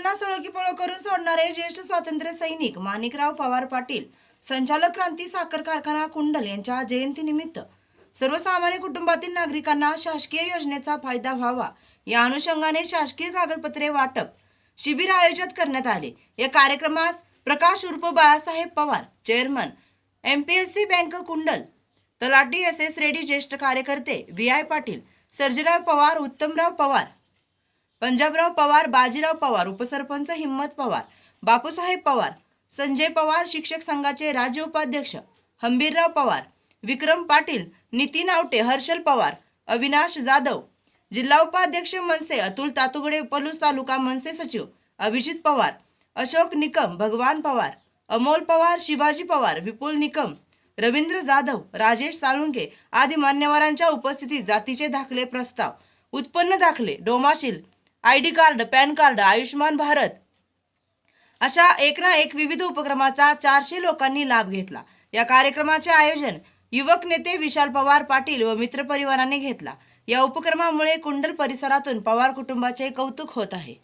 पन्नास ओळखी पळ करून सोडणारे ज्येष्ठ स्वातंत्र्य सैनिक माणिकराव पवार पाटील संचालक क्रांती साखर कारखाना कुंडल यांच्या जयंतीनिमित्त सर्वसामान्य कुटुंबातील नागरिकांना शासकीय योजनेचा फायदा व्हावा या अनुषंगाने शासकीय कागदपत्रे वाटप शिबिर आयोजित करण्यात आले। या कार्यक्रमास प्रकाश उर्फ Balasaheb Pawar, chairman MPSC bank Kundal, तलाठी SS रेड्डी, ज्येष्ठ कार्यकर्ते VI पाटील, सर्जेराव पवार, उत्तमराव पवार, पंजाबराव पवार, बाजीराव पवार, उपसरपंच हिम्मत पवार, बापूसाहेब पवार, संजय पवार, शिक्षक संघाचे राज्य उपाध्यक्ष हंबीरराव पवार, विक्रम पाटील, नितीन आवटे, हर्षल पवार, अविनाश जाधव, जिल्हा उपाध्यक्ष मनसे अतुल तातुगडे, पलूस तालुका मनसे सचिव अभिजित पवार, अशोक निकम, भगवान पवार, अमोल पवार, शिवाजी पवार, विपुल निकम, रवींद्र जाधव, राजेश साळुंके आदी मान्यवरांच्या उपस्थितीत जातीचे दाखले प्रस्ताव, उत्पन्न दाखले, डोमाशील, ID card, pan card, Ayushman Bharat अशा एक ना एक विविध उपक्रमाचा 400 लोकांनी लाभ घेतला। या कार्यक्रमाचे आयोजन युवक नेते विशाल पवार पाटील व मित्र परिवाराने घेतला। या उपक्रमामुळे कुंडल परिसरातून पवार कुटुंबाचे कौतुक होत आहे।